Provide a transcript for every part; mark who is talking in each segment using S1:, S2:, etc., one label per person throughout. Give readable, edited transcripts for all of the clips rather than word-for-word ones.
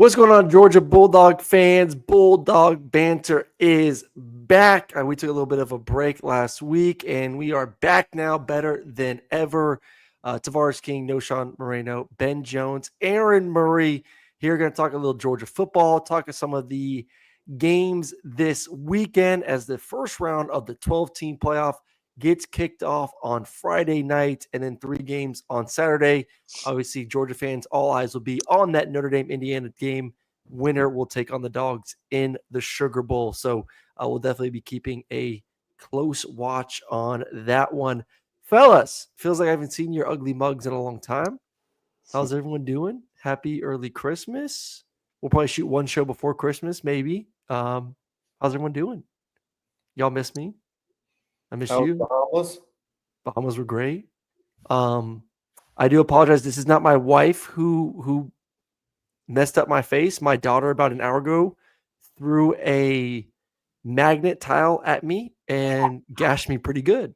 S1: What's going on, Georgia Bulldog fans? Bulldog Banter is back. We took a little bit of a break last week, and we are back now better than ever. Tavares King, Knowshon Moreno, Ben Jones, Aaron Murray here. Going to talk a little Georgia football, talk of some of the games this weekend as the first round of the 12-team playoff gets kicked off on Friday night, and then 3 games on Saturday. Obviously, Georgia fans, all eyes will be on that Notre Dame-Indiana game. Winner will take on the Dawgs in the Sugar Bowl. So we'll definitely be keeping a close watch on that one. Fellas, feels like I haven't seen your ugly mugs in a long time. How's everyone doing? Happy early Christmas. We'll probably shoot one show before Christmas, maybe. How's everyone doing? Y'all miss me? I miss you. Bahamas were great. I do apologize. This is not my wife who messed up my face. My daughter, about an hour ago, threw a magnet tile at me and gashed me pretty good.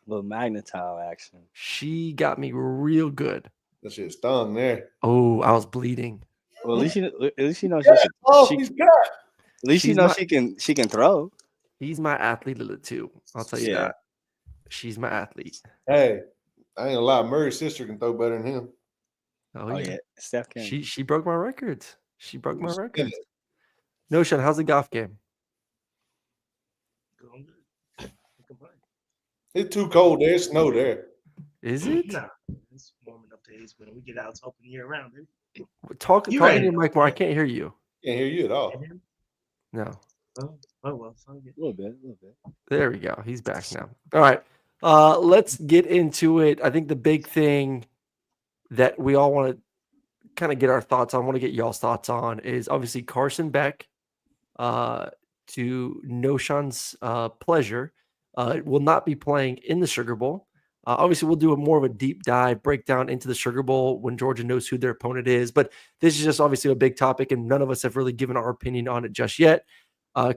S2: A little magnet tile action.
S1: She got me real good.
S3: That shit stung there.
S1: Oh, I was bleeding.
S2: Well, at least you know she can throw.
S1: He's my athlete too. I'll tell you that. She's my athlete.
S3: Hey, I ain't gonna lie. Murray's sister can throw better than him.
S1: Oh yeah.
S2: Steph can.
S1: She broke my records. Knowshon, how's the golf game?
S4: Going good.
S3: It's too cold there. It's snow there.
S1: Is it?
S4: Nah, it's warm enough days when we get out. It's open year round, baby.
S1: Talk in your mic more. I can't hear you.
S3: Can't hear you at all.
S1: No.
S4: Oh well,
S2: a little bit.
S1: There we go. He's back now. All right. Let's get into it. I think the big thing that we all want to kind of get our thoughts on, want to get y'all's thoughts on, is obviously Carson Beck, to Knowshon's pleasure, will not be playing in the Sugar Bowl. Obviously, we'll do more of a deep dive breakdown into the Sugar Bowl when Georgia knows who their opponent is. But this is just obviously a big topic, and none of us have really given our opinion on it just yet.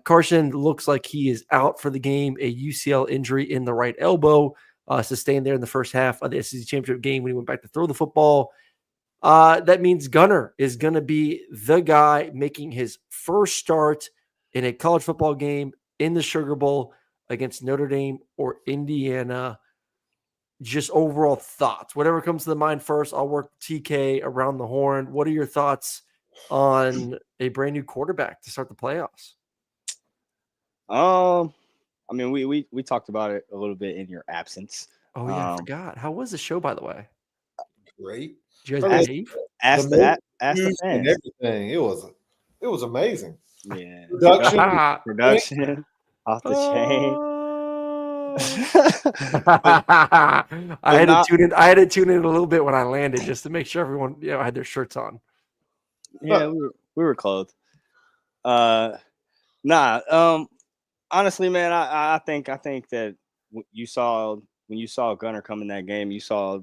S1: Carson looks like he is out for the game, a UCL injury in the right elbow, sustained there in the first half of the SEC Championship game when he went back to throw the football. That means Gunner is going to be the guy making his first start in a college football game in the Sugar Bowl against Notre Dame or Indiana. Just overall thoughts, whatever comes to the mind first. I'll work TK around the horn. What are your thoughts on a brand new quarterback to start the playoffs?
S2: I mean, we talked about it a little bit in your absence.
S1: Oh yeah, I forgot. How was the show, by the way?
S3: Great.
S1: Did you guys behave?
S2: Ask the fans.
S3: And everything. It was amazing.
S2: Yeah.
S3: Production
S2: off the chain.
S1: I had to tune in a little bit when I landed just to make sure everyone had their shirts on.
S2: Yeah, we were clothed. Honestly, man, I think that when you saw Gunner come in that game, you saw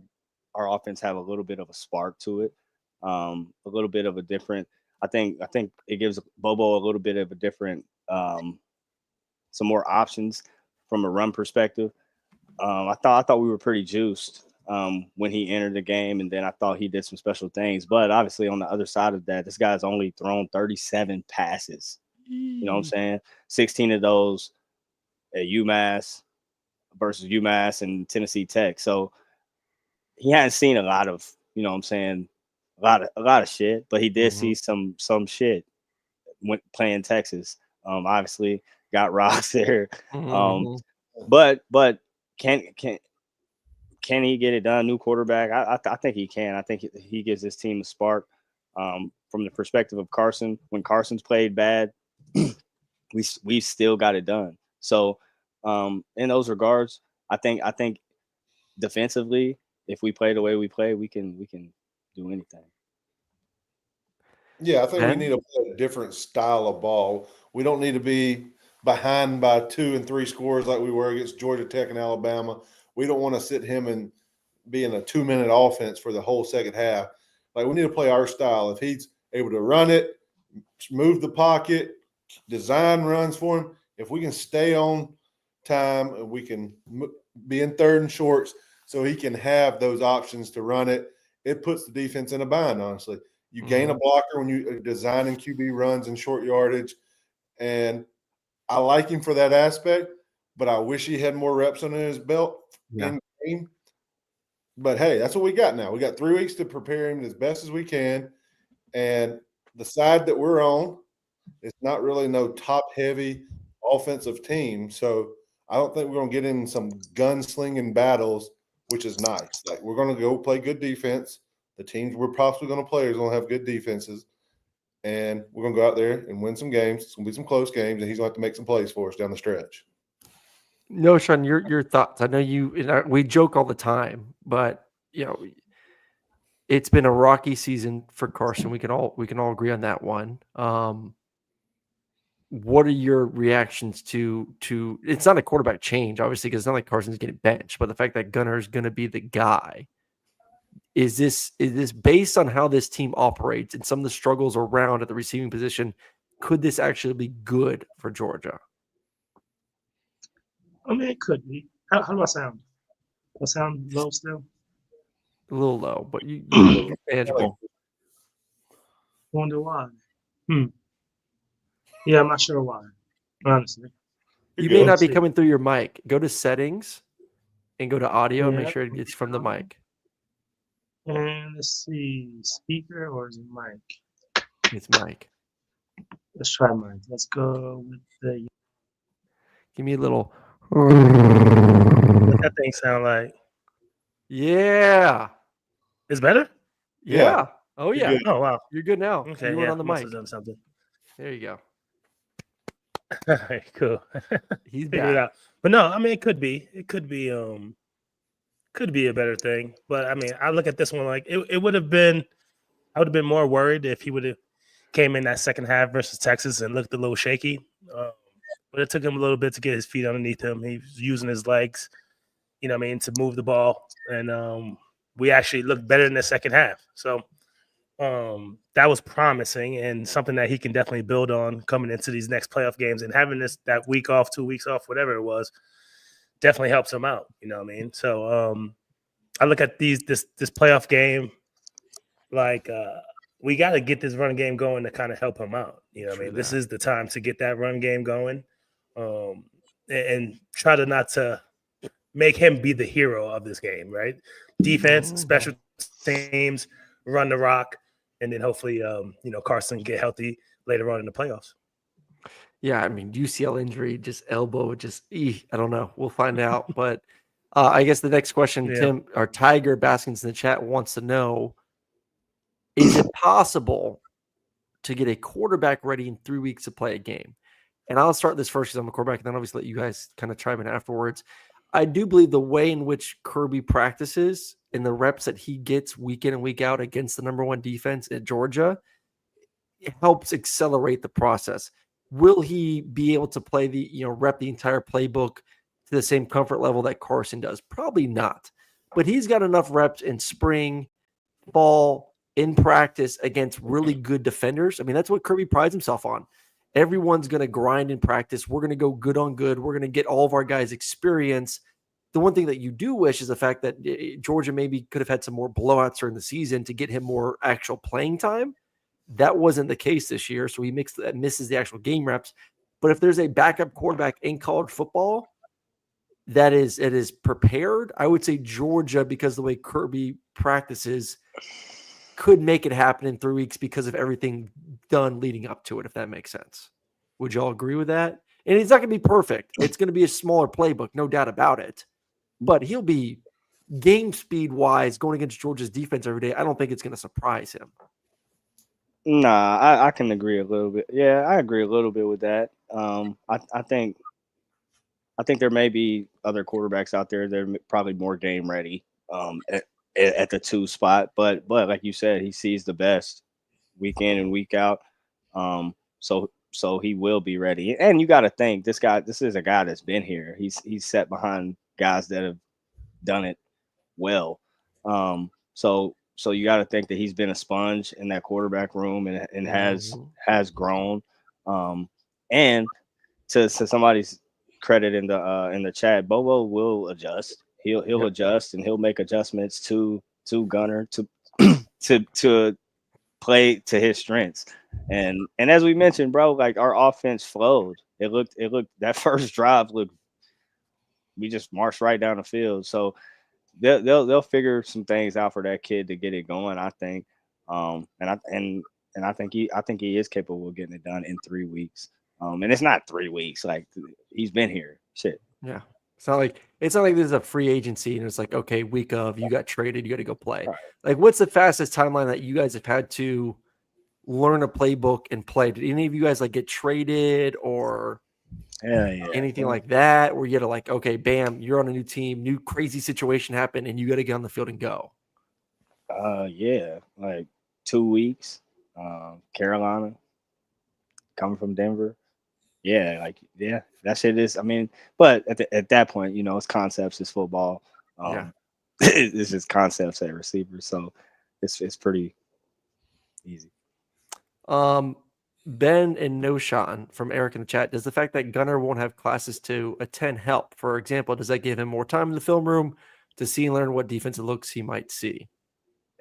S2: our offense have a little bit of a spark to it, a little bit of a different. I think it gives Bobo a little bit of a different, some more options from a run perspective. I thought we were pretty juiced when he entered the game, and then I thought he did some special things. But obviously, on the other side of that, this guy's only thrown 37 passes. You know what I'm saying? 16 of those at UMass versus UMass and Tennessee Tech. So he hadn't seen a lot of, you know what I'm saying, a lot of shit, but he did see some shit when playing Texas. Obviously got rocks there. But can he get it done? New quarterback. I think he can. I think he gives his team a spark. From the perspective of Carson, when Carson's played bad, we still got it done. So in those regards, I think defensively, if we play the way we play, we can do anything.
S3: Yeah, I think we need to play a different style of ball. We don't need to be behind by 2 and 3 scores like we were against Georgia Tech and Alabama. We don't want to sit him and be in a 2-minute offense for the whole second half. Like, we need to play our style. If he's able to run it, move the pocket, design runs for him, if we can stay on time and we can be in 3rd and shorts so he can have those options to run it, it puts the defense in a bind, honestly. You gain a blocker when you designing QB runs and short yardage, and I like him for that aspect, but I wish he had more reps under his belt in game. But hey, that's what we got now. We got 3 weeks to prepare him as best as we can. And the side that we're on, it's not really no top-heavy offensive team. So I don't think we're going to get in some gunslinging battles, which is nice. Like, we're going to go play good defense. The teams we're possibly going to play is going to have good defenses. And we're going to go out there and win some games. It's going to be some close games, and he's going to have to make some plays for us down the stretch.
S1: Knowshon, your thoughts. I know we joke all the time, but it's been a rocky season for Carson. We can all agree on that one. What are your reactions to it's not a quarterback change, obviously, because it's not like Carson's getting benched, but the fact that Gunner's going to be the guy. Is this based on how this team operates and some of the struggles around at the receiving position? Could this actually be good for Georgia?
S4: I mean, it could be. How do I sound? Do I sound low still?
S1: A little low, but you're manageable.
S4: Wonder why. Yeah, I'm not sure why, honestly.
S1: You may not be coming through your mic. Go to settings and go to audio and make sure it gets from the mic.
S4: And let's see, speaker or is it mic?
S1: It's mic.
S4: Let's try mic. Let's go with the.
S1: Give me a little.
S4: What that thing sound like?
S1: Yeah.
S4: It's better?
S1: Yeah. Oh, yeah.
S3: Good.
S4: Oh, wow.
S1: You're good now.
S4: Okay,
S1: you went on the
S4: must
S1: mic.
S4: have done something.
S1: There you go.
S4: All right, cool.
S1: He's
S4: Figured it
S1: back.
S4: out. But no, I mean, it could be a better thing. But I mean, I look at this one like it would have been. I would have been more worried if he would have came in that second half versus Texas and looked a little shaky. But it took him a little bit to get his feet underneath him. He was using his legs, to move the ball. And we actually looked better in the second half. So that was promising and something that he can definitely build on coming into these next playoff games. And having that week off, 2 weeks off, whatever it was, definitely helps him out. You know what I mean? So I look at this playoff game like we got to get this run game going to kind of help him out. You know what I mean? This is the time to get that run game going and try to not to make him be the hero of this game, right? Defense, special teams, run the rock, and then hopefully, Carson get healthy later on in the playoffs.
S1: Yeah, I mean, UCL injury, just elbow, I don't know. We'll find out. But I guess the next question, Tim, our Tiger Baskins in the chat wants to know, is it possible to get a quarterback ready in 3 weeks to play a game? And I'll start this first because I'm a quarterback, and then obviously let you guys kind of chime in afterwards. I do believe the way in which Kirby practices and the reps that he gets week in and week out against the number one defense at Georgia, it helps accelerate the process. Will he be able to play rep the entire playbook to the same comfort level that Carson does? Probably not. But he's got enough reps in spring, fall, in practice against really good defenders. I mean, that's what Kirby prides himself on. Everyone's going to grind in practice. We're going to go good on good. We're going to get all of our guys experience. The one thing that you do wish is the fact that Georgia maybe could have had some more blowouts during the season to get him more actual playing time. That wasn't the case this year, so he misses the actual game reps. But if there's a backup quarterback in college football that is prepared, I would say Georgia, because of the way Kirby practices, could make it happen in 3 weeks because of everything done leading up to it, if that makes sense. Would you all agree with that? And it's not going to be perfect. It's going to be a smaller playbook, no doubt about it. But he'll be game speed wise going against Georgia's defense every day. I don't think it's going to surprise him.
S2: Nah, I can agree a little bit. Yeah, I agree a little bit with that. I think there may be other quarterbacks out there that are probably more game ready at the 2 spot, but like you said, he sees the best week in and week out. So he will be ready. And you got to think this is a guy that's been here. He's set behind guys that have done it well. So you got to think that he's been a sponge in that quarterback room and has grown. And to somebody's credit in the chat, Bobo will adjust. He'll adjust and he'll make adjustments to Gunner to play to his strengths. And as we mentioned, bro, like our offense flowed. It looked that first drive looked. We just marched right down the field. So they'll figure some things out for that kid to get it going. I think, and I think he is capable of getting it done in 3 weeks. And it's not 3 weeks. Like he's been here. Shit.
S1: Yeah. It's not like this is a free agency and it's like, okay, week of you got traded, you got to go play.
S2: Right.
S1: Like, what's the fastest timeline that you guys have had to learn a playbook and play? Did any of you guys like get traded or anything like that? Where you got to like, okay, bam, you're on a new team, new crazy situation happened, and you got to get on the field and go.
S2: Yeah, like 2 weeks. Carolina, coming from Denver. Yeah, that shit is. I mean, but at that point, it's concepts, it's football. It's just concepts at receiver, so it's pretty easy.
S1: Ben and Knowshon from Eric in the chat. Does the fact that Gunner won't have classes to attend help? For example, does that give him more time in the film room to see and learn what defensive looks he might see?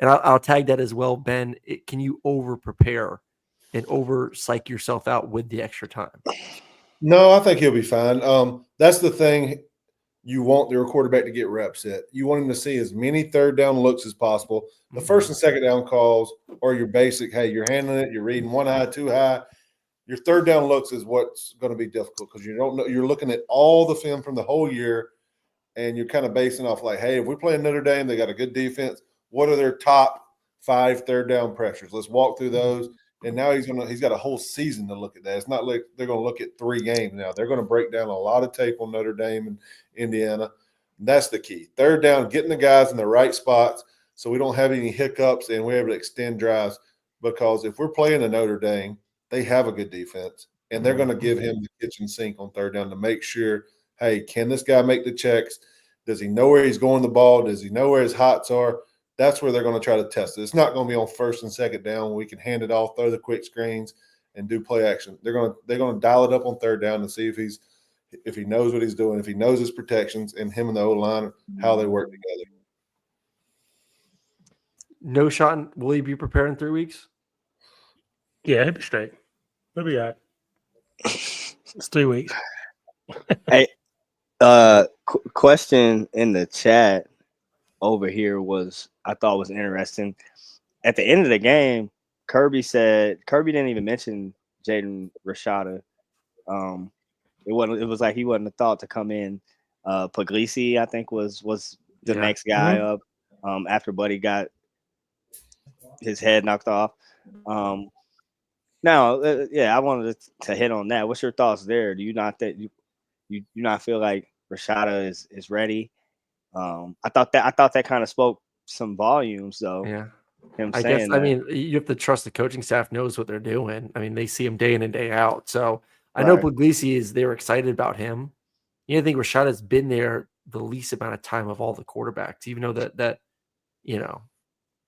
S1: And I'll tag that as well, Ben. Can you over prepare and over psych yourself out with the extra time?
S3: No, I think he'll be fine. That's the thing. You want your quarterback to get reps at. You want him to see as many third down looks as possible. The first and second down calls are your basic, hey, you're handling it, you're reading one high, two high. Your third down looks is what's going to be difficult because you don't know. You're looking at all the film from the whole year, and you're kind of basing off like, hey, if we're playing Notre Dame, they got a good defense. What are their top 5 third down pressures? Let's walk through those. And now he's got a whole season to look at that. It's not like they're going to look at 3 games now. They're going to break down a lot of tape on Notre Dame and Indiana. And that's the key. Third down, getting the guys in the right spots so we don't have any hiccups and we're able to extend drives. Because if we're playing a Notre Dame, they have a good defense, and they're going to give him the kitchen sink on third down to make sure, hey, can this guy make the checks? Does he know where he's going the ball? Does he know where his hots are? That's where they're going to try to test it. It's not going to be on first and second down where we can hand it off, throw the quick screens, and do play action. They're going to dial it up on third down and see if he knows what he's doing, if he knows his protections, and him and the O-line, how they work together.
S1: Knowshon, will he be prepared in 3 weeks?
S4: Yeah, he'll be straight. He'll be all right. It's 3 weeks.
S2: Hey, question in the chat over here I thought was interesting. At the end of the game, Kirby didn't even mention Jaden Rashada. It was like he wasn't a thought to come in. Puglisi, I think, was the next guy up after Buddy got his head knocked off. Now, I wanted to hit on that. What's your thoughts there? Do you not feel like Rashada is ready? I thought that kind of spoke some volumes, though.
S1: Yeah.
S2: I
S1: mean, you have to trust the coaching staff knows what they're doing. I mean, they see him day in and day out. So I know Puglisi they're excited about him. I think Rashada's been there the least amount of time of all the quarterbacks, even though that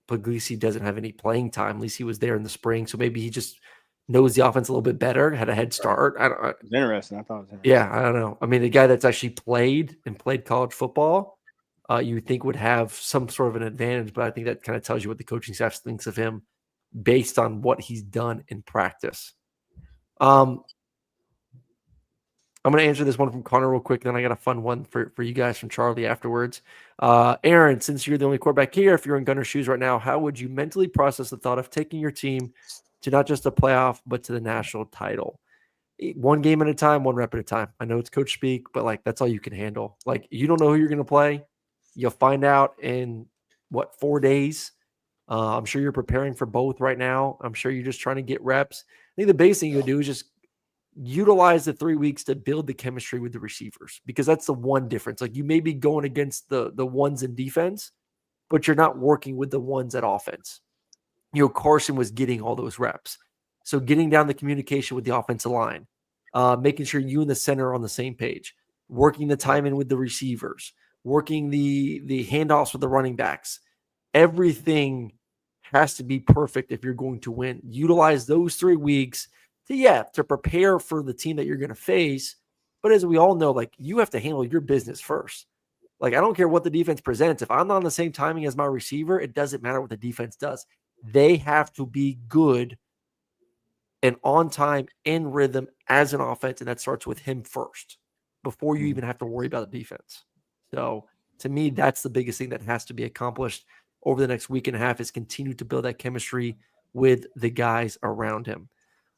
S1: Puglisi doesn't have any playing time. At least he was there in the spring. So maybe he just knows the offense a little bit better, had a head start.
S2: It's interesting. I thought it was interesting.
S1: Yeah, I don't know. I mean, the guy that's actually played college football, you would think would have some sort of an advantage, but I think that kind of tells you what the coaching staff thinks of him based on what he's done in practice. I'm going to answer this one from Connor real quick, then I got a fun one for you guys from Charlie afterwards. Aaron, since you're the only quarterback here, if you're in Gunner's shoes right now, how would you mentally process the thought of taking your team to not just a playoff, but to the national title? 1 game at a time, 1 rep at a time. I know it's coach speak, but that's all you can handle. You don't know who you're going to play. You'll find out in 4 days. I'm sure you're preparing for both right now. I'm sure you're just trying to get reps. I think the biggest thing you would do is just utilize the 3 weeks to build the chemistry with the receivers, because that's the one difference. You may be going against the ones in defense, but you're not working with the ones at offense. Carson was getting all those reps. So getting down the communication with the offensive line, making sure you and the center are on the same page, working the timing with the receivers, working the handoffs with the running backs. Everything has to be perfect if you're going to win. Utilize those 3 weeks to prepare for the team that you're going to face. But as we all know, you have to handle your business first. I don't care what the defense presents. If I'm not on the same timing as my receiver, it doesn't matter what the defense does. They have to be good and on time in rhythm as an offense, and that starts with him first before you even have to worry about the defense. So to me, that's the biggest thing that has to be accomplished over the next week and a half is continue to build that chemistry with the guys around him.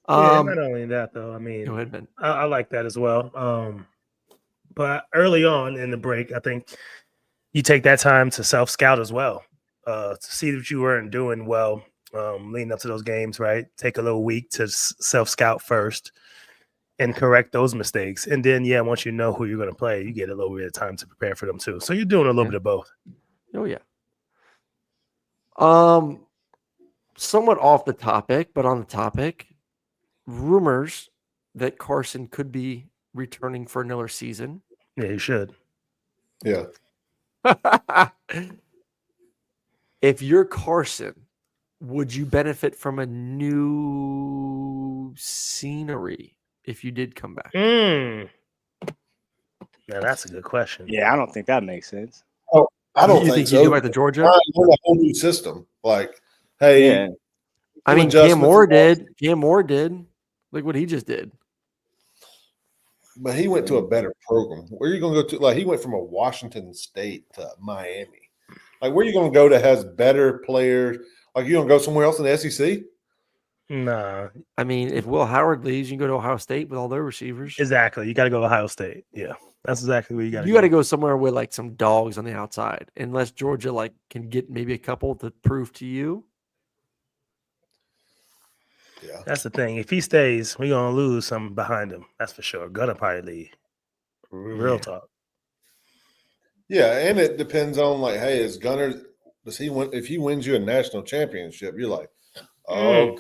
S4: Yeah, not only that though. I
S1: Go
S4: mean,
S1: ahead, Ben.
S4: I like that as well. But early on in the break, I think you take that time to self-scout as well, to see that you weren't doing well leading up to those games, right? Take a little week to self-scout first and correct those mistakes. And then, once you know who you're going to play, you get a little bit of time to prepare for them too. So you're doing a little bit of both.
S1: Oh, yeah. Somewhat off the topic, but on the topic, rumors that Carson could be returning for another season.
S4: Yeah, you should.
S3: Yeah.
S1: If you're Carson, would you benefit from a new scenery if you did come back?
S4: Now that's a good question.
S2: Yeah, I don't think that makes sense.
S3: I don't
S1: you
S3: think
S1: you
S3: so.
S1: go back to Georgia?
S3: We're a whole new system. Like, hey,
S2: Yeah.
S1: I mean, Cam Moore did. Cam Moore did. Look what he just did.
S3: But he went to a better program. Where are you going to go to? Like, he went from a Washington State to Miami. Like, where are you going to go that has better players? Like, you going to go somewhere else in the SEC?
S4: Nah.
S1: I mean, if Will Howard leaves, you can go to Ohio State with all their receivers.
S4: Exactly. You got to go to Ohio State. Yeah. That's exactly where you got to go.
S1: You got to go somewhere with like some dogs on the outside, unless Georgia like can get maybe a couple to prove to you.
S3: Yeah.
S4: That's the thing. If he stays, we're going to lose some behind him. That's for sure. Gunner probably leave. Real talk.
S3: Yeah, and it depends on like, hey, is Gunner does he win? If he wins you a national championship, you're like, oh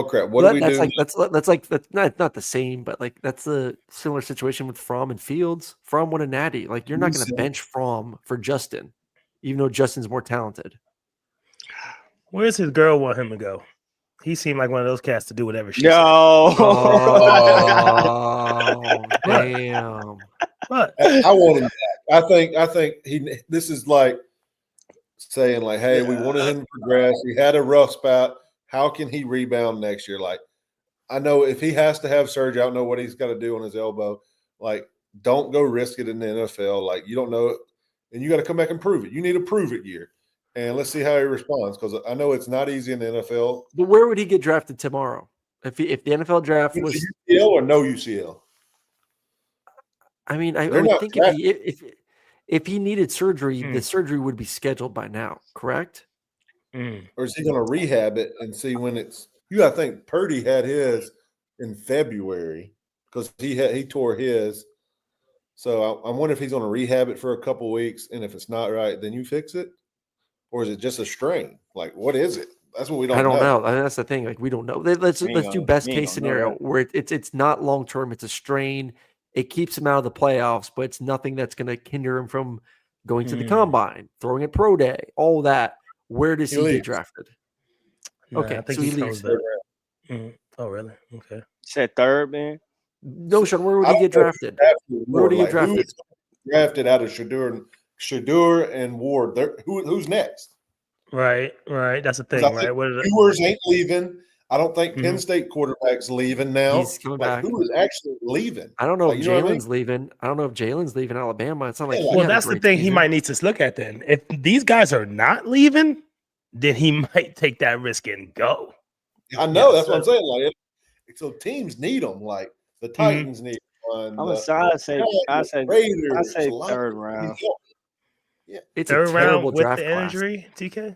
S3: crap, what do we do?
S1: That's not the same, but like that's a similar situation with Fromm and Fields. Fromm won a natty. Like you're not going to bench Fromm for Justin, even though Justin's more talented.
S4: Where's his girl want him to go? He seemed like one of those cats to do whatever she
S2: No.
S1: Oh, damn.
S4: But
S3: I want him back. I think this is like saying like, hey, we wanted him to progress. He had a rough spot. How can he rebound next year? Like, I know if he has to have surgery, I don't know what he's got to do on his elbow. Like, don't go risk it in the NFL. Like, you don't know it, and you got to come back and prove it. You need a prove it year. And let's see how he responds, because I know it's not easy in the NFL.
S1: But where would he get drafted tomorrow? If the NFL draft was
S3: UCL or no UCL?
S1: I mean, I would think if he needed surgery, the surgery would be scheduled by now, correct?
S3: Or is he going to rehab it and see when it's – you got to think Purdy had his in February because he tore his. So I wonder if he's going to rehab it for a couple weeks, and if it's not right, then you fix it? Or is it just a strain? Like, what is it? That's what we don't know.
S1: I don't know. I mean, that's the thing. Like, we don't know. Let's do best case scenario where it's not long term. It's a strain. It keeps him out of the playoffs, but it's nothing that's going to hinder him from going to the combine, throwing at pro day, all that. Where does he get drafted? Okay,
S4: I think
S1: so he leaves.
S4: Oh, really? Okay.
S2: Said third, man.
S1: Knowshon, where would he get drafted? Where would he get drafted?
S3: Who's drafted out of Shadur and Ward? Who's next?
S4: Right. That's the thing, right?
S3: Ewers ain't leaving. I don't think Penn State quarterback's leaving now.
S1: He's coming back.
S3: Who is actually leaving?
S1: I don't know if Jalen's leaving. I don't know if Jalen's leaving Alabama. It's not like
S4: that's the thing he might need to look at then. If these guys are not leaving, then he might take that risk and go.
S3: I know. That's what I'm saying. Like, so teams need them. Like the Titans need one.
S2: I say third round.
S1: Yeah, it's
S4: third
S1: a terrible
S4: round with
S1: draft
S4: the
S1: class.
S4: injury, TK.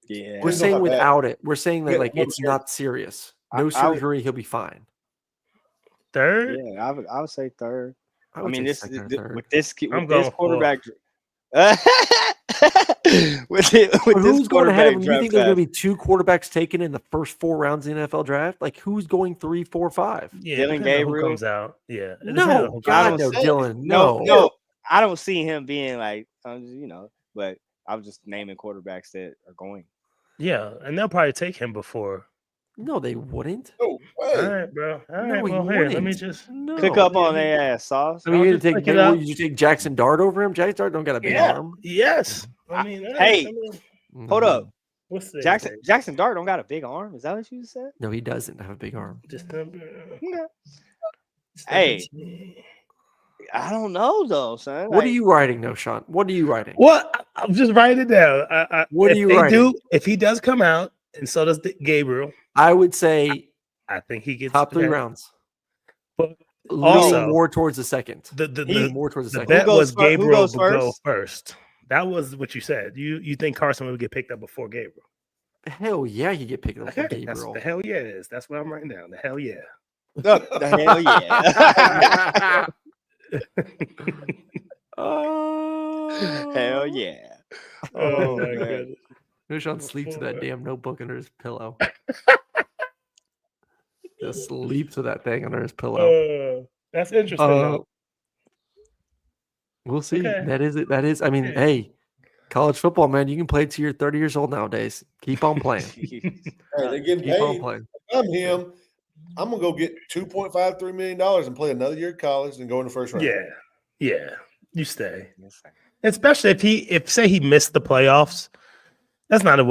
S2: Yeah,
S1: we're saying without it. We're saying that like it's not serious. No surgery, he'll be fine.
S4: Third?
S2: Yeah, I would say third.
S1: I mean,
S2: this quarterback.
S1: Who's going ahead of him? You think there's going to be two quarterbacks taken in the first 4 rounds of the NFL draft? Like who's going 3, 4, 5?
S4: Yeah,
S2: Dylan Gabriel
S4: comes out. Yeah,
S1: no, God, no, Dylan,
S2: no. I don't see him being like, but I was just naming quarterbacks that are going.
S4: Yeah, and they'll probably take him before.
S1: No, they wouldn't.
S3: No way.
S4: All right, bro. All right, well, here, let me just
S2: click up on their ass, Sauce.
S1: I mean, you take Jackson Dart over him? Jackson Dart don't got a big arm.
S4: Yes. I mean,
S2: hold up.
S4: What's the
S2: Jackson Dart don't got a big arm. Is that what you said?
S1: No, he doesn't have a big arm.
S2: Hey, I don't know though, son.
S1: What are you writing, Knowshon? What are you writing?
S4: Well, I'm just writing it down.
S1: What are you writing?
S4: If he does come out, and so does Gabriel,
S1: I would say
S4: I think he gets
S1: top 3 rounds.
S4: But
S1: leaning more towards the second.
S4: More towards
S1: the
S4: second.
S1: bet
S4: was Gabriel
S2: would
S4: go first. That was what you said. You think Carson would get picked up before Gabriel?
S1: Hell yeah, he get picked up before Gabriel.
S4: That's what the hell yeah is. That's what I'm writing down. The hell yeah.
S2: The hell yeah. Hell yeah.
S4: Oh my goodness.
S1: Knowshon sleeps with that damn notebook under his pillow. Just sleeps with that thing under his pillow.
S4: That's interesting.
S1: We'll see. Okay. That is it. That is. I mean, hey, college football, man. You can play till you're 30 years old nowadays. Keep on playing.
S3: They're getting paid. On playing. I'm him. I'm gonna go get $2.53 million and play another year of college and go in the first round.
S4: Yeah. You stay. Especially if say he missed the playoffs. That's not a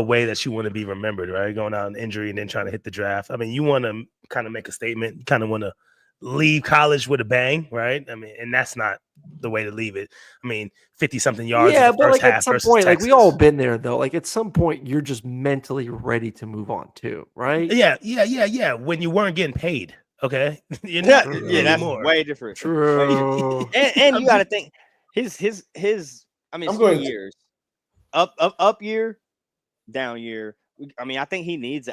S4: way that you want to be remembered, right? Going out on injury and then trying to hit the draft. I mean, you want to kind of make a statement. You kind of want to leave college with a bang, right? I mean, and that's not the way to leave it. I mean, 50-something yards.
S1: Yeah,
S4: in the
S1: but
S4: first
S1: like
S4: half
S1: at some
S4: versus
S1: point,
S4: Texas.
S1: like we all been there though. Like at some point, you're just mentally ready to move on too, right?
S4: Yeah. When you weren't getting paid, okay.
S2: That's way different.
S1: True.
S2: and you got to think his. I mean, 3 years. Up year, down year. I mean, I think he needs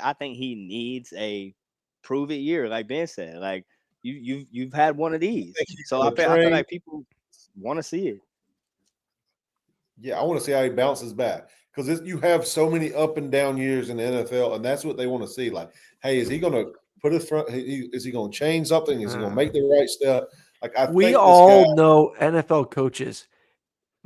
S2: a prove it year, like Ben said. Like you've had one of these, so I feel like people want to see it.
S3: Yeah, I want to see how he bounces back because you have so many up and down years in the NFL, and that's what they want to see. Like, hey, is he going to put his front? Is he going to change something? Is he going to make the right step? Like, we all
S1: know NFL coaches.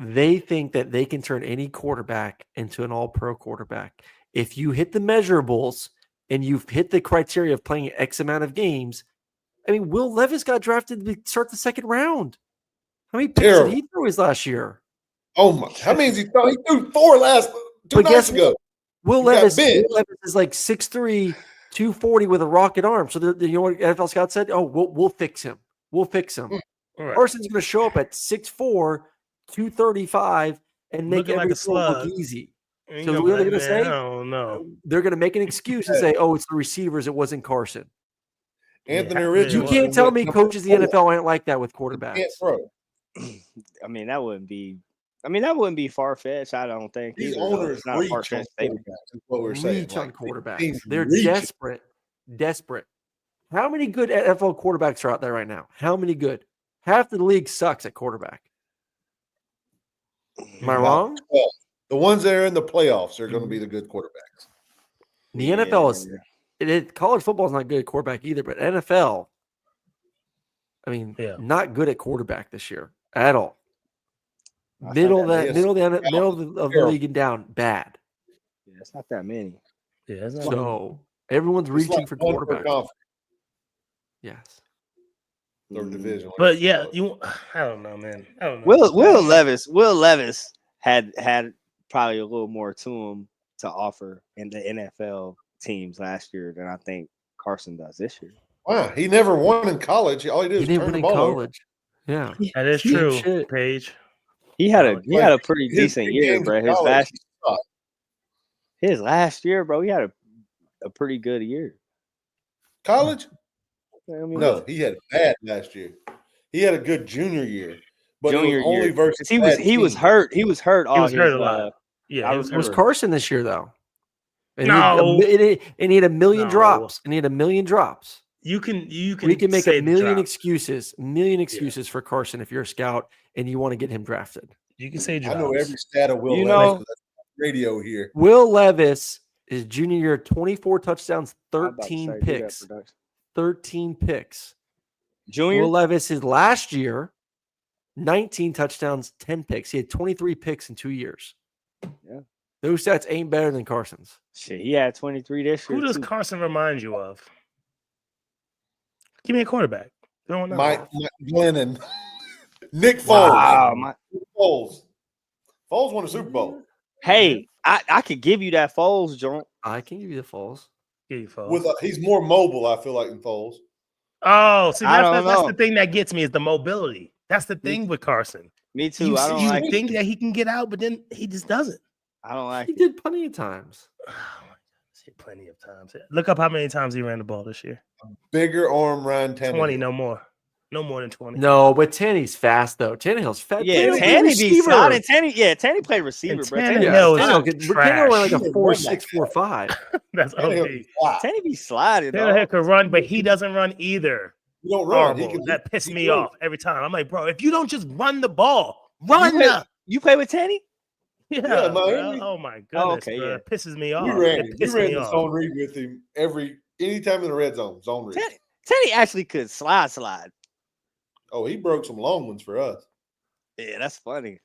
S1: They think that they can turn any quarterback into an all-pro quarterback. If you hit the measurables and you've hit the criteria of playing X amount of games, I mean, Will Levis got drafted to start the second round. How many picks did he throw his last year?
S3: Oh my! How many he threw? He threw 4 two nights ago.
S1: Will Levis is like 6'3", 240 with a rocket arm. So you know what NFL Scout said? Oh, we'll fix him. We'll fix him.
S4: Right.
S1: Carson's going to show up at 6'4", 235 and make every throw look easy. So what are they going to say?
S4: No.
S1: They're going to make an excuse and say, "Oh, it's the receivers. It wasn't Carson."
S3: Anthony Richardson.
S1: You can't tell me coaches in the NFL ain't like that with quarterbacks.
S2: I mean, that wouldn't be far fetched. I don't think
S3: these owners not reach on quarterbacks. Is what we're saying.
S1: Reach on quarterbacks. They're desperate. How many good NFL quarterbacks are out there right now? How many good? Half the league sucks at quarterback. Am I wrong?
S3: The ones that are in the playoffs are going to be the good quarterbacks.
S1: The NFL is college football is not good at quarterback either, but NFL, I mean, not good at quarterback this year at all. Middle of the league and down, bad.
S2: Yeah, it's not that many.
S4: Yeah, it's not
S1: so everyone's reaching for quarterback. Yes.
S3: Third division.
S4: But I don't know, man. I don't know.
S2: Will Levis had probably a little more to him to offer in the NFL teams last year than I think Carson does this year.
S3: Wow, he never won in college. All he did was turn the ball over.
S1: Yeah,
S4: that is true. Paige.
S2: He had a pretty decent year, bro. His last year, bro, he had a pretty good year.
S3: College? No, he had bad last year. He had a good junior year, but
S2: junior
S3: only
S2: year.
S3: versus
S2: he was hurt. He was hurt.
S4: He was hurt a lot. Yeah,
S1: it was Carson this year though. And
S4: no,
S1: he had a million drops. And he had a million drops.
S4: You can.
S1: We can make a million excuses for Carson if you're a scout and you want to get him drafted.
S4: You can say drops.
S3: I know every stat of Will Levis. Radio here.
S1: Will Levis is junior year, 24 touchdowns, 13 picks. 13 picks.
S2: Junior
S1: Will Levis is last year, 19 touchdowns, 10 picks. He had 23 picks in 2 years.
S2: Yeah.
S1: Those stats ain't better than Carson's.
S2: Shit, he had 23 this year.
S4: Who does Carson remind you of? Give me a quarterback.
S3: Mike Glenn and Nick Foles.
S2: Wow,
S3: Foles won a Super Bowl.
S2: Hey, I could give you that Foles joint.
S1: I can give you the Foles.
S3: He's more mobile, I feel like, than Foles.
S4: Oh, see,
S2: I don't
S4: that's
S2: know.
S4: the thing that gets me is the mobility. That's the thing with Carson.
S2: Me too.
S4: You
S2: I don't like
S4: think that he can get out, but then he just doesn't.
S2: I don't like
S1: He
S2: it.
S1: did plenty of times.
S4: Oh my God, plenty of times. Look up how many times he ran the ball this year.
S3: Bigger arm Ryan Tannehill.
S4: 20, no more. No more than 20.
S1: No, but Tanne's fast though. Tannehill's fast.
S2: Yeah, Tanny be solid. Tanny played receiver, bro.
S1: Tannehill ran like a 4.6, 4.5.
S4: That's OP.
S2: Tanny be sliding.
S4: Tannehill could run, but he doesn't run either.
S3: You don't run.
S4: That pissed me off every time. I'm like, bro, if you don't just run the ball, run.
S2: You play with Tanny?
S4: Yeah, oh my goodness, bro.
S2: Yeah.
S4: It pisses me off.
S3: You ran the zone read with him anytime in the red zone read.
S2: Tanny actually could slide.
S3: Oh, he broke some long ones for us.
S2: Yeah, that's funny.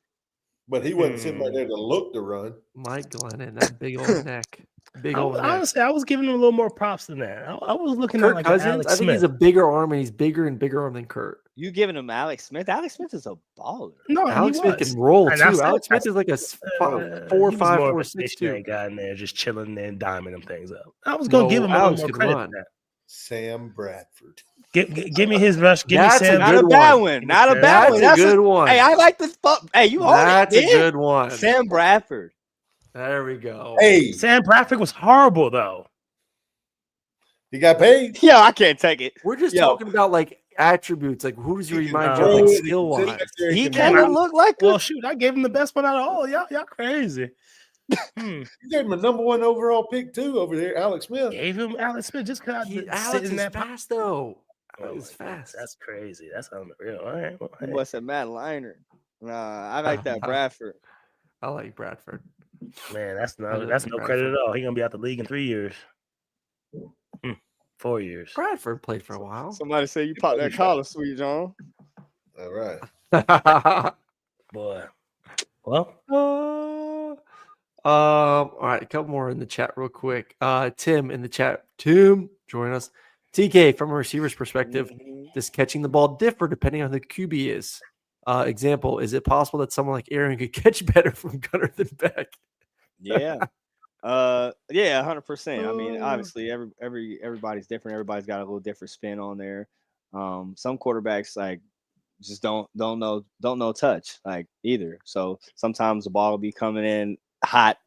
S3: But he wasn't sitting right there to look to run.
S1: Mike Glennon, that big old neck.
S4: Honestly, I was giving him a little more props than that. I was looking
S1: Kirk
S4: at like
S1: Cousins.
S4: Alex
S1: I think
S4: Smith.
S1: he's a bigger arm, and he's bigger and bigger arm than Kurt.
S2: You giving him Alex Smith? Alex Smith is a baller.
S4: No,
S1: Alex Smith can roll too. Alex Smith is like a 4.5, 4.6 2
S4: guy in there, just chilling there and diming them things up. I was gonna give him a little more credit for that.
S3: Sam Bradford.
S4: Give me his rush. Give me Sam.
S2: Not a bad one. Not a bad one.
S1: That's a good one.
S2: Hey, I like this. Hey, you own it.
S1: That's a good one.
S2: Sam Bradford.
S1: There we go.
S3: Hey,
S4: Sam Bradford was horrible though.
S3: He got paid.
S2: Yeah, I can't take it.
S1: We're just talking about like attributes. Like who does he remind you of, like skill wise?
S2: He kind of look like.
S4: Well, shoot, I gave him the best one out of all. Y'all crazy.
S3: You gave him a number 1 overall pick too over there, Alex Smith.
S4: Gave him Alex Smith just because
S1: Alex is fast though. Alex is fast.
S4: That's crazy. That's unreal. All right. Well,
S2: he was a Matt Liner. Nah, I like that Bradford.
S1: I like Bradford.
S4: Man, that's no credit at all. He's gonna be out the league in 3 years. 4 years.
S1: Bradford played for a while.
S2: Somebody say you popped that collar, sweet John.
S3: All right.
S4: Boy. Well.
S1: All right, a couple more in the chat real quick. Tim in the chat. Tim, join us. TK, from a receiver's perspective, does catching the ball differ depending on who the QB is? Example, is it possible that someone like Aaron could catch better from Gunner than Beck?
S2: Yeah. 100%. I mean, obviously everybody's different. Everybody's got a little different spin on there. Some quarterbacks like just don't know touch like either. So sometimes the ball will be coming in hot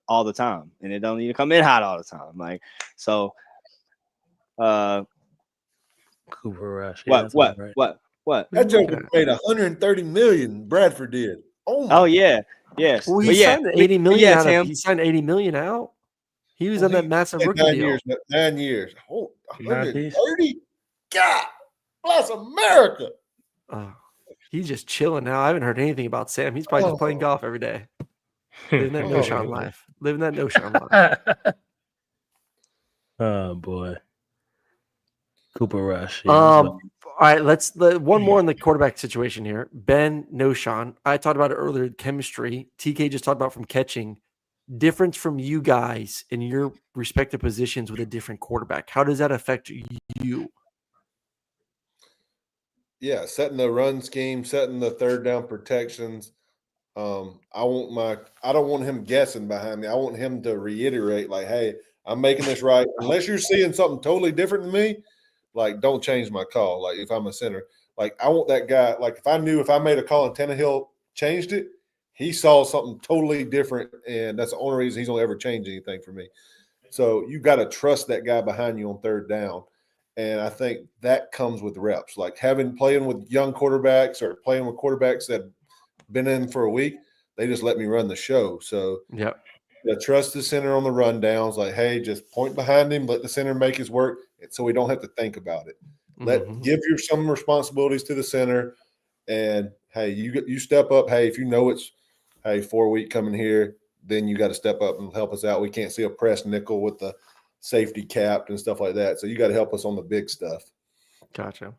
S2: all the time, and it don't need to come in hot all the time. Like so.
S4: Cooper Rush. Yeah,
S2: What?
S3: That joker paid $130 million. Bradford did.
S2: Oh yeah. Yes.
S1: Well, he signed $80 million out. He signed $80 million out. He was on that massive rookie
S3: 9
S1: deal.
S3: years. 9 years. Oh,
S4: 130?
S3: God bless America.
S1: He's just chilling now. I haven't heard anything about Sam. He's probably just playing golf every day. Living that Knowshon life. Living that Knowshon life.
S4: Oh boy. Cooper Rush.
S1: All right, let's one more in the quarterback situation here. Ben Knowshon. I talked about it earlier. Chemistry. TK just talked about from catching. Difference from you guys in your respective positions with a different quarterback. How does that affect you?
S3: Yeah, setting the run scheme, setting the third down protections. I don't want him guessing behind me. I want him to reiterate, like, hey, I'm making this right. Unless you're seeing something totally different than me, like, don't change my call. Like, if I'm a center, like, I want that guy. Like, if I knew if I made a call and Tannehill changed it, he saw something totally different, and that's the only reason he's going to ever change anything for me. So you got to trust that guy behind you on third down. And I think that comes with reps, like playing with young quarterbacks or playing with quarterbacks that have been in for a week. They just let me run the show. So
S1: yeah,
S3: trust the center on the run downs. Like, hey, just point behind him, let the center make his work, so we don't have to think about it. Give you some responsibilities to the center, and hey, you step up. Hey, if you know it's 4 week coming here, then you got to step up and help us out. We can't see a press nickel with the safety capped and stuff like that. So you got to help us on the big stuff.
S1: Gotcha.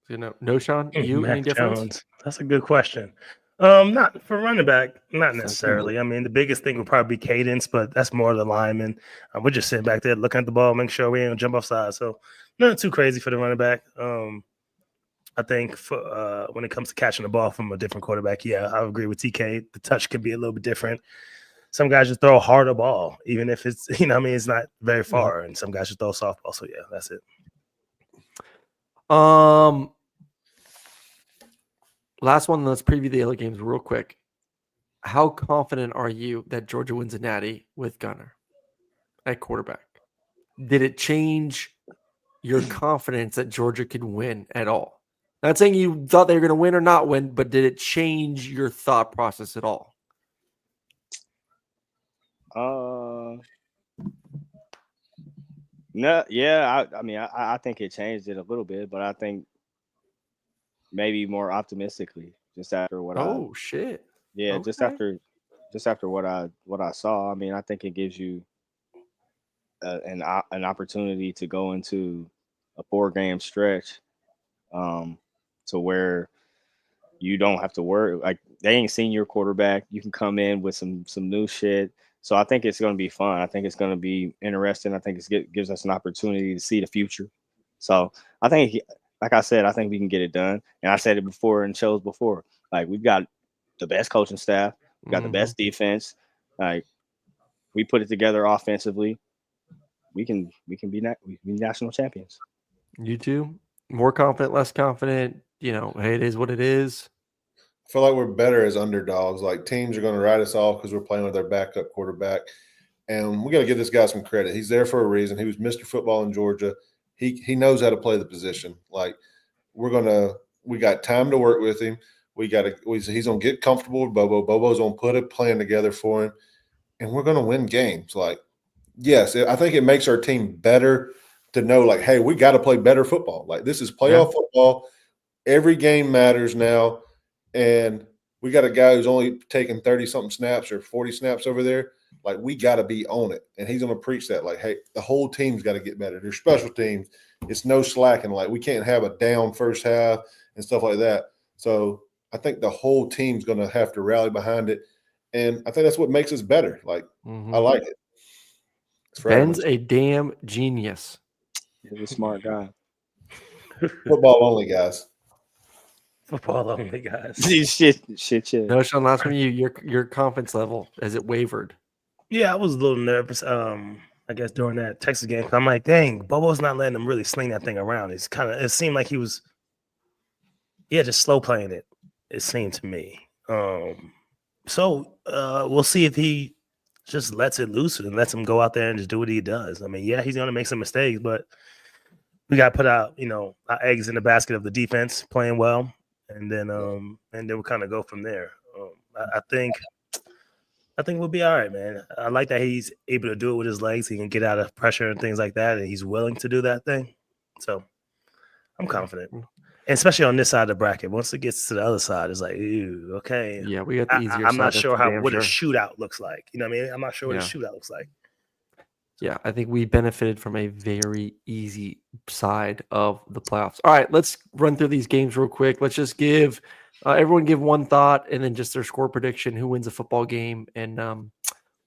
S1: So, Knowshon, any difference?
S4: Jones. That's a good question. Not for running back, not necessarily. I mean, the biggest thing would probably be cadence, but that's more the lineman. We're just sitting back there looking at the ball, making sure we ain't gonna jump off sides. So nothing too crazy for the running back. I think for when it comes to catching the ball from a different quarterback, yeah, I agree with TK. The touch can be a little bit different. some guys just throw a harder ball, even if it's it's not very
S1: Yeah.
S4: far, and some guys just throw softball. So yeah, that's it.
S1: Last one. Let's preview the other games real quick. How confident are you that Georgia wins a natty with Gunner at quarterback? Did it change your confidence that Georgia could win at all? Not saying you thought they were going to win or not win, but did it change your thought process at all?
S2: No, yeah. I mean, I think it changed it a little bit, but I think maybe more optimistically, just after what
S1: Oh shit!
S2: yeah, just
S1: Okay.
S2: after what I saw. I mean, I think it gives you an opportunity to go into a 4-game stretch, to where you don't have to worry. Like, they ain't seen your quarterback. You can come in with some new shit. So I think it's going to be fun. I think it's going to be interesting. I think it gives us an opportunity to see the future. So I think, like I said, I think we can get it done. And I said it before in shows before. Like, we've got the best coaching staff. We've got the best defense. Like, we put it together offensively. We can be national champions.
S1: You too? More confident, less confident? Hey, it is what it is.
S3: I feel like we're better as underdogs. Like, teams are going to write us off because we're playing with their backup quarterback. And we got to give this guy some credit. He's there for a reason. He was Mr. Football in Georgia. He knows how to play the position. Like, we got time to work with him. He's going to get comfortable with Bobo. Bobo's going to put a plan together for him, and we're going to win games. Like, yes, I think it makes our team better to know, like, hey, we got to play better football. Like, this is playoff football. Every game matters now. And we got a guy who's only taking 30-something snaps or 40 snaps over there. Like, we got to be on it. And he's going to preach that. Like, hey, the whole team's got to get better. There's special teams. It's no slacking. Like, we can't have a down first half and stuff like that. So I think the whole team's going to have to rally behind it. And I think that's what makes us better. Like, I like it.
S1: Ben's a damn genius.
S2: He's a smart guy.
S3: Football only, guys.
S4: Football only, guys.
S2: shit.
S1: Knowshon, last from you, your confidence level, has it wavered?
S4: Yeah, I was a little nervous. I guess during that Texas game, I'm like, dang, Bobo's not letting him really sling that thing around. It seemed like he was, just slow playing it. It seemed to me. So we'll see if he just lets it loose and lets him go out there and just do what he does. I mean, yeah, he's gonna make some mistakes, but we got to put out, our eggs in the basket of the defense playing well, and then we'll kind of go from there. I think we'll be all right, man. I like that he's able to do it with his legs. He can get out of pressure and things like that, and he's willing to do that thing. So I'm confident, and especially on this side of the bracket. Once it gets to the other side, it's like, ew, okay.
S1: Yeah, we got the easier
S4: I'm
S1: side.
S4: not sure what a shootout looks like. You know what I mean? I'm not sure what a shootout looks like.
S1: Yeah, I think we benefited from a very easy side of the playoffs. All right, let's run through these games real quick. Let's just give everyone give one thought and then just their score prediction, who wins a football game, and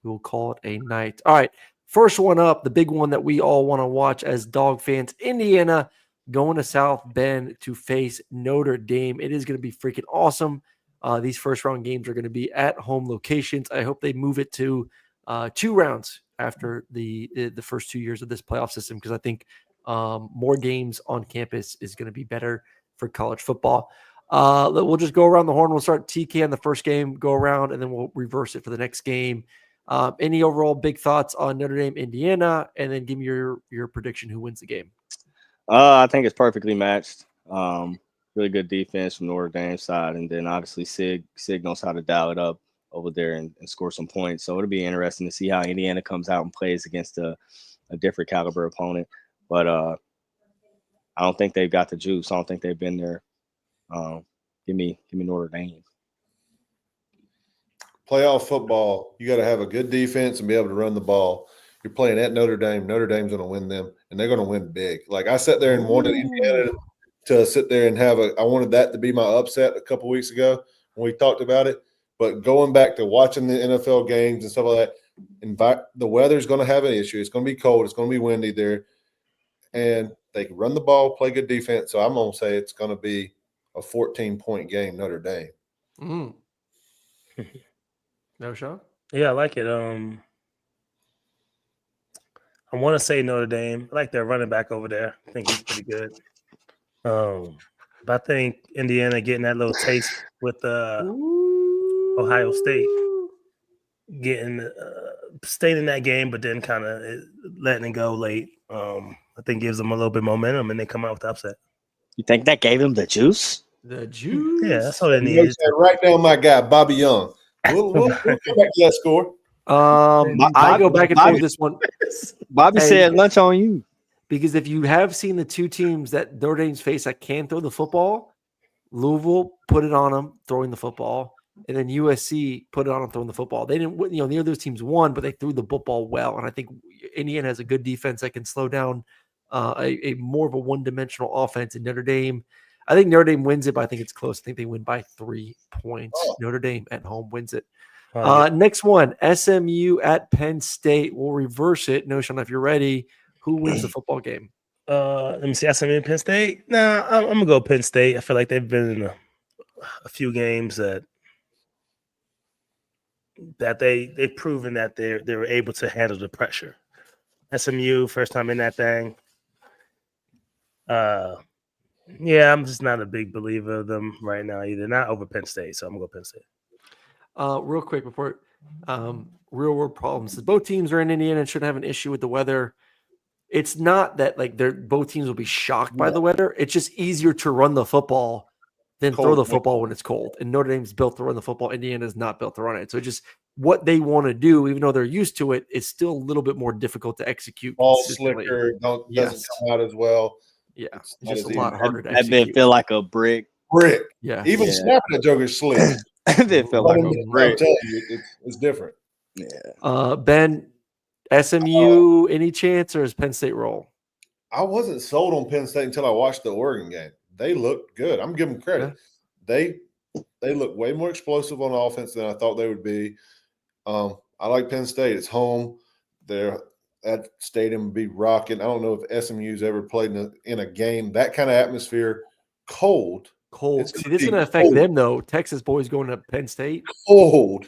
S1: we will call it a night. All right, first one up, the big one that we all want to watch as Dog fans, Indiana going to South Bend to face Notre Dame. It is going to be freaking awesome. These first round games are going to be at home locations. I hope they move it to 2 rounds after the first 2 years of this playoff system, because I think more games on campus is going to be better for college football. We'll just go around the horn. We'll start TK on the first game, go around, and then we'll reverse it for the next game. Any overall big thoughts on Notre Dame, Indiana, and then give me your prediction who wins the game.
S2: I think it's perfectly matched. Really good defense from Notre Dame's side, and then obviously Sig knows how to dial it up over there and score some points. So it'll be interesting to see how Indiana comes out and plays against a different caliber opponent. But I don't think they've got the juice. I don't think they've been there. Give me Notre Dame.
S3: Playoff football, you got to have a good defense and be able to run the ball. You're playing at Notre Dame. Notre Dame's going to win them, and they're going to win big. Like, I sat there and wanted Indiana to sit there and I wanted that to be my upset a couple weeks ago when we talked about it. But going back to watching the NFL games and stuff like that, the weather's going to have an issue. It's going to be cold. It's going to be windy there. And they can run the ball, play good defense. So I'm going to say it's going to be a 14-point game, Notre Dame.
S1: No, Sean?
S4: Yeah, I like it. I want to say Notre Dame. I like their running back over there. I think he's pretty good. But I think Indiana getting that little taste with Ohio State, getting staying in that game, but then kind of letting it go late. I think gives them a little bit of momentum, and they come out with the upset.
S2: You think that gave him the juice?
S1: The juice.
S4: Yeah, that's all they
S3: You
S4: needed.
S3: right down my guy, Bobby Young. We'll come back to that score.
S1: I go back and forth this one.
S2: Bobby said lunch on you.
S1: Because if you have seen the two teams that Notre Dame's face that can throw the football, Louisville put it on them throwing the football, and then USC put it on them throwing the football. They didn't, neither of those teams won, but they threw the football well. And I think Indiana has a good defense that can slow down a more of a one-dimensional offense in Notre Dame. I think Notre Dame wins it, but I think it's close. I think they win by 3 points.
S3: Oh.
S1: Notre Dame at home wins it.
S4: Yeah.
S1: Next one, SMU at Penn State. We'll reverse it. Knowshon, if you're ready. Who wins the football game?
S4: Let me see. SMU Penn State. Nah, I'm gonna go Penn State. I feel like they've been in a few games that they've proven that they were able to handle the pressure. SMU first time in that thing. Yeah, I'm just not a big believer of them right now either. Not over Penn State, so I'm gonna go Penn State.
S1: Real quick before real world problems. Both teams are in Indiana and shouldn't have an issue with the weather. It's not that like both teams will be shocked by the weather. It's just easier to run the football than throw the football when it's cold. And Notre Dame's built to run the football. Indiana is not built to run it. So just what they want to do, even though they're used to it, is still a little bit more difficult to execute.
S3: Ball slicker, doesn't come out as well.
S1: Yeah, it's just a lot harder to
S2: execute. That bit feel like a brick.
S1: Yeah.
S3: Even snapping at Joker's slick.
S2: That bit feel like a brick.
S3: I'm telling you, it's different.
S2: Yeah.
S1: Ben, SMU, any chance, or is Penn State roll?
S3: I wasn't sold on Penn State until I watched the Oregon game. They looked good. I'm giving them credit. Yeah. They look way more explosive on offense than I thought they would be. I like Penn State. It's home. That stadium would be rocking. I don't know if SMU's ever played in a game that kind of atmosphere. Cold.
S1: See, this is going to affect them though. Texas boys going to Penn State.
S3: Cold,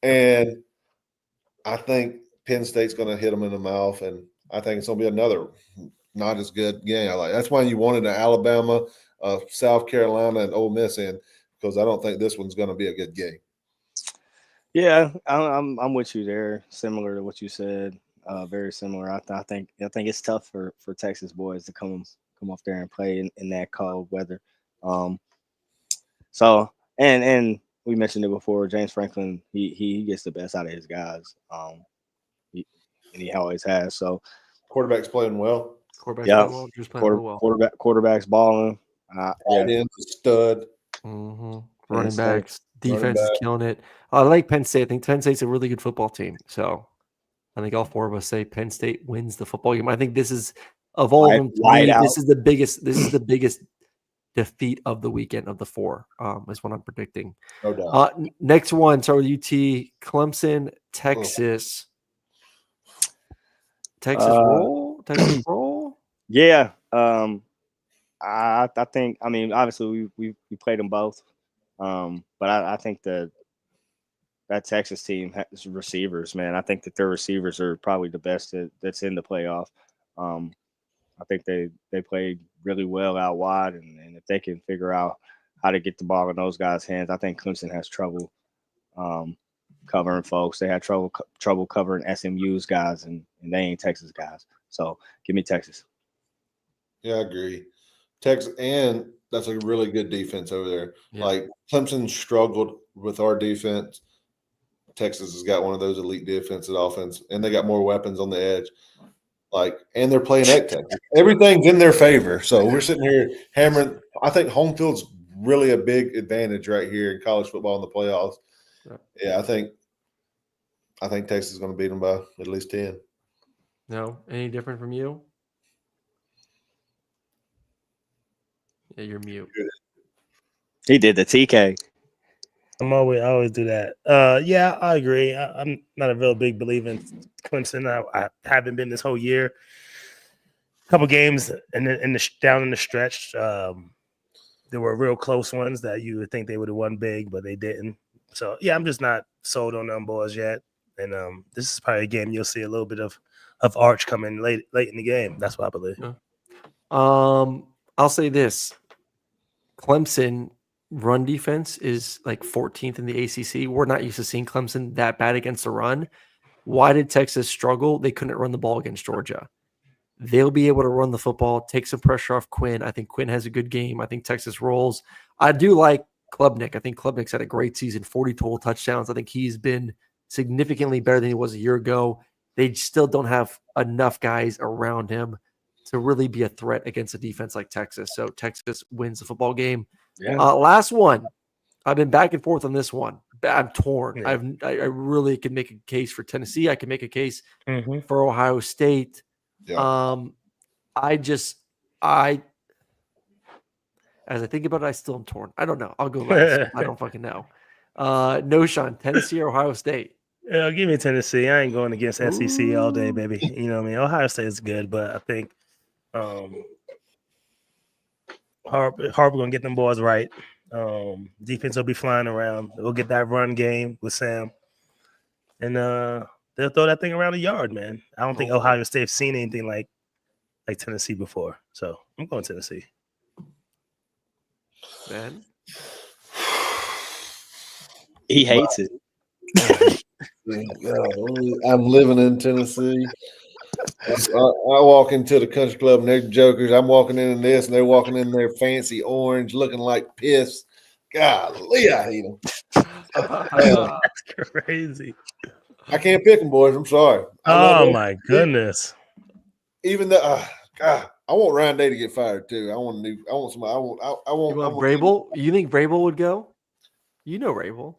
S3: and I think Penn State's going to hit them in the mouth, and I think it's going to be another not as good game. That's why you wanted an Alabama, South Carolina, and Ole Miss in, because I don't think this one's going to be a good game.
S2: Yeah, I'm with you there. Similar to what you said, very similar. I think it's tough for Texas boys to come off there and play in that cold weather. So and we mentioned it before. James Franklin, he gets the best out of his guys. He always has. So
S3: quarterback's playing well.
S2: Quarterback's balling.
S3: Ends a stud.
S1: Mm-hmm. Running backs, defense is killing it. I like Penn State. I think Penn State's a really good football team. So I think all four of us say Penn State wins the football game. I think this is of all of them. This is the biggest. This is the biggest defeat of the weekend of the four. Is what I'm predicting.
S3: No doubt.
S1: Next one. Start with UT, Clemson, Texas. Texas roll.
S2: Yeah. I think. I mean, obviously we played them both. But I think that Texas team has receivers, man. I think that their receivers are probably the best that's in the playoff. I think they played really well out wide, and if they can figure out how to get the ball in those guys' hands, I think Clemson has trouble covering folks. They had trouble covering SMU's guys, and they ain't Texas guys. So give me Texas.
S3: Yeah, I agree. Texas, and that's a really good defense over there. Yeah. Like Clemson struggled with our defense. Texas has got one of those elite defensive offense, and they got more weapons on the edge. And they're playing at Texas. Everything's in their favor. So we're sitting here hammering. I think home field's really a big advantage right here in college football in the playoffs. Yeah, I think Texas is going to beat them by at least 10.
S1: No, any different from you? Yeah, you're mute.
S2: He did the TK.
S4: I always do that. Yeah, I agree. I'm not a real big believer in Clemson. I haven't been this whole year. A couple games down in the stretch. There were real close ones that you would think they would have won big, but they didn't. So yeah, I'm just not sold on them boys yet. And this is probably a game you'll see a little bit of Arch coming late in the game. That's what I believe.
S1: I'll say this: Clemson run defense is like 14th in the ACC. We're not used to seeing Clemson that bad against the run. Why did Texas struggle? They couldn't run the ball against Georgia. They'll be able to run the football, take some pressure off Quinn. I think Quinn has a good game. I think Texas rolls. I do like Klubnik. I think Klubnik's had a great season, 40 total touchdowns. I think he's been significantly better than he was a year ago. They still don't have enough guys around him to really be a threat against a defense like Texas. So Texas wins the football game.
S2: Yeah.
S1: Last one. I've been back and forth on this one. I'm torn.
S4: Yeah.
S1: I really can make a case for Tennessee. I can make a case
S4: Mm-hmm.
S1: for Ohio State.
S3: Yeah.
S1: As I think about it, I still am torn. I don't know. I'll go last. I don't fucking know. Knowshon, Tennessee or Ohio State?
S4: Yeah, give me Tennessee. I ain't going against SEC all day, baby. You know what I mean? Ohio State is good, but I think Harper gonna get them boys right. Defense will be flying around. We'll get that run game with Sam, and they'll throw that thing around the yard, man. I don't think Ohio State's seen anything like Tennessee before, so I'm going Tennessee.
S1: Man,
S2: He hates it.
S3: I'm living in Tennessee. I walk into the country club and they're jokers. I'm walking in this and they're walking in their fancy orange looking like piss. Golly, I hate them.
S4: That's crazy.
S3: I can't pick them, boys. I'm sorry.
S4: Oh my goodness.
S3: Even though, God, I want Ryan Day to get fired too. I want somebody. I want
S1: Vrabel? You think Vrabel would go? You know Vrabel.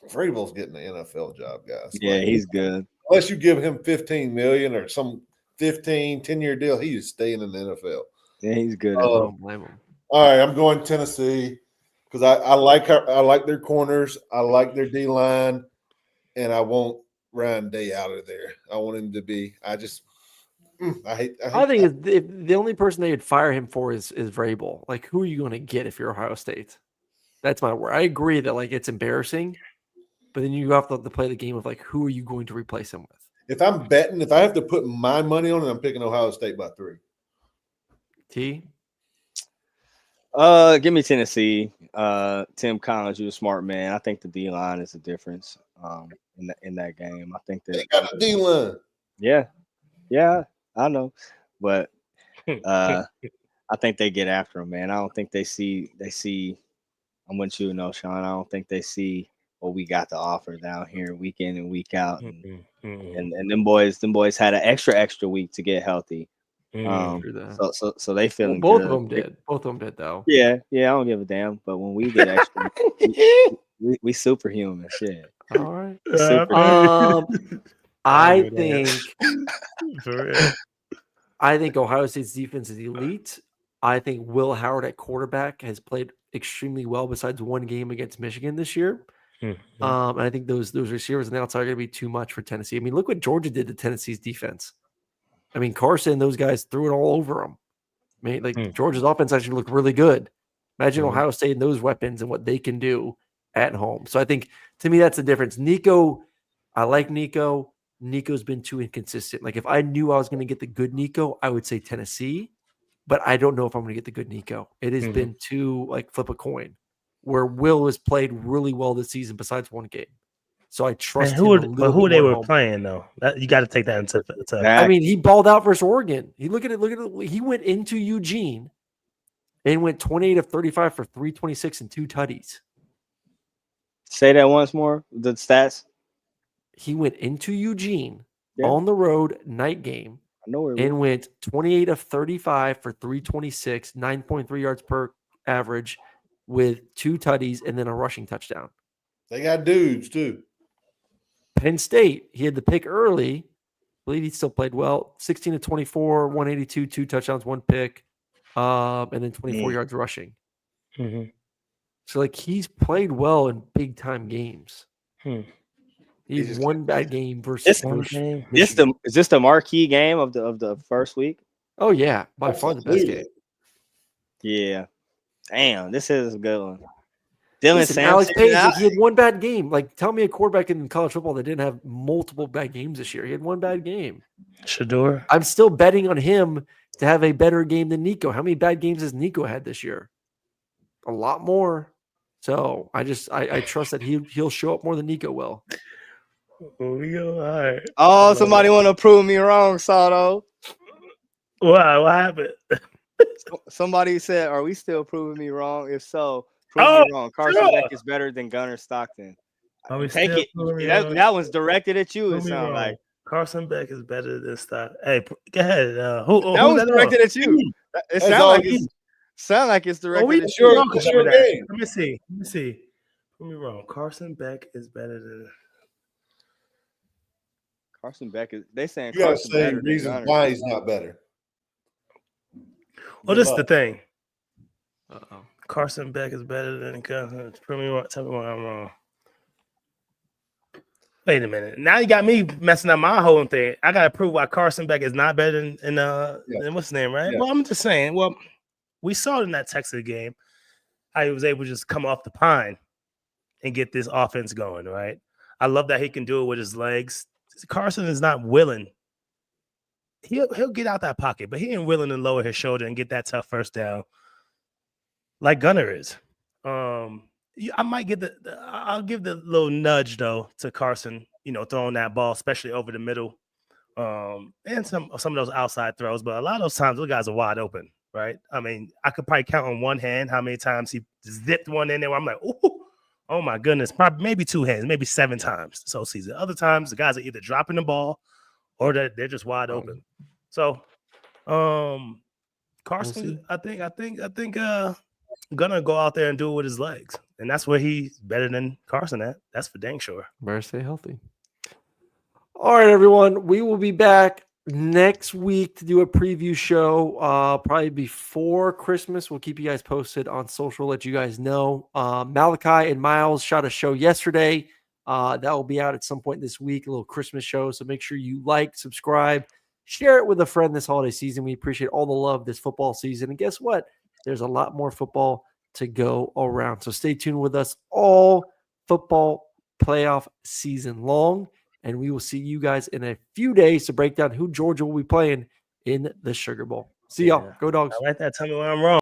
S3: Vrabel's getting the NFL job, guys.
S2: Yeah,
S3: Like,
S2: he's good.
S3: unless you give him $15 million or some 10-year deal, he is staying in the NFL.
S2: Yeah, he's good.
S1: I don't blame him.
S3: All right, I'm going Tennessee because I like their corners. I like their D line, and I want Ryan Day out of there. I want him to be. I hate
S1: I think if the only person they would fire him for is Vrabel. Like, who are you going to get if you're Ohio State? That's my word. I agree that like it's embarrassing, but then you have to play the game of like, who are you going to replace him with?
S3: If I'm betting, if I have to put my money on it, I'm picking Ohio State by 3.
S1: T.
S2: Give me Tennessee. Tim Collins, you're a smart man. I think the D line is the difference in that game. I think that
S3: they got the D line.
S2: Yeah, I know, but I think they get after him, man. I don't think they see. I'm with you, Knowshon. I don't think they see what we got to offer down here week in and week out, and them boys had an extra week to get healthy. So they feeling
S1: both
S2: good.
S1: of them did. Both of them did though.
S2: Yeah. I don't give a damn. But when we get extra, we superhuman shit.
S1: All right.
S2: Super
S1: I think Ohio State's defense is elite. I think Will Howard at quarterback has played extremely well besides one game against Michigan this year. And I think those receivers on the outside are going to be too much for Tennessee. I mean, look what Georgia did to Tennessee's defense. I mean, Carson, those guys threw it all over them. I mean, like Georgia's offense actually looked really good. Imagine Ohio State and those weapons and what they can do at home. So I think, to me, that's the difference. Nico, I like Nico. Nico's been too inconsistent. Like, if I knew I was going to get the good Nico, I would say Tennessee. But I don't know if I'm going to get the good Nico. It has been too, like, flip a coin. Where Will has played really well this season besides one game. So I trust him a little bit
S4: who they
S1: more
S4: were playing, though. You got to take that into
S1: I mean, he balled out versus Oregon. Look at it. He went into Eugene and went 28 of 35 for 326 and 2 tutties.
S2: Say that once more. The stats.
S1: He went into Eugene on the road night game.
S2: I know it
S1: and went 28 of 35 for 326, 9.3 yards per average with 2 tutties and then a rushing touchdown.
S3: They got dudes too.
S1: Penn State, he had the pick early. I believe he still played well. 16 to 24, 182, 2 touchdowns, 1 pick, and then 24 yards rushing. So, like, he's played well in big-time games. He's one bad game versus one game.
S2: Is this the marquee game of the first week?
S1: Oh, yeah. By far the best game.
S2: Yeah. Damn, this is a good one. Dylan
S1: Listen,
S2: Sampson.
S1: Alex Page, like, he had one bad game. Like, tell me a quarterback in college football that didn't have multiple bad games this year. He had one bad game.
S4: Shador.
S1: I'm still betting on him to have a better game than Nico. How many bad games has Nico had this year? A lot more. So I trust that he'll show up more than Nico will.
S4: All right.
S2: Oh, somebody want to prove me wrong, Sato.
S4: What happened?
S2: Somebody said, "Are we still proving me wrong? If so, prove me wrong." Carson
S4: sure.
S2: Beck is better than Gunner Stockton.
S4: Take
S2: it. That one's directed at you. It sounds like
S4: Carson Beck is better than Stockton. Hey, go ahead. Who's
S2: was directed at you. It sounds like it's directed at you.
S3: It's your game.
S4: Let me see. Prove me wrong. Carson Beck is better than
S2: Carson Beck is. They saying
S3: You gotta
S2: Carson
S3: say
S2: better than
S3: reasons
S2: Gunner.
S3: why he's not better.
S4: Well, this is the thing.
S1: Uh-oh.
S4: Carson Beck is better than Gunner. Prove me wrong. Tell me why I'm wrong. Wait a minute. Now you got me messing up my whole thing. I gotta prove why Carson Beck is not better than what's his name, right?
S3: Yeah.
S4: Well, I'm just saying. Well, we saw it in that Texas game how he was able to just come off the pine and get this offense going, right? I love that he can do it with his legs. Carson is not willing. He'll get out that pocket, but he ain't willing to lower his shoulder and get that tough first down like Gunner is. I might get I'll give the little nudge though to Carson, throwing that ball, especially over the middle, and some of those outside throws. But a lot of those times, those guys are wide open, right? I mean, I could probably count on one hand how many times he zipped one in there. Where I'm like, oh my goodness, probably maybe two hands, maybe 7 times this whole season. Other times, the guys are either dropping the ball or they're just wide open. So, Carson, I think gonna go out there and do it with his legs, and that's where he's better than Carson at. That's for dang sure.
S1: Better stay healthy. All right, everyone. We will be back next week to do a preview show, probably before Christmas. We'll keep you guys posted on social, let you guys know. Malachi and Miles shot a show yesterday. That will be out at some point this week, a little Christmas show. So make sure you like, subscribe, share it with a friend this holiday season. We appreciate all the love this football season. And guess what? There's a lot more football to go around. So stay tuned with us all football playoff season long. And we will see you guys in a few days to break down who Georgia will be playing in the Sugar Bowl. See y'all. Go Dogs.
S4: I like that. Tell me when I'm wrong.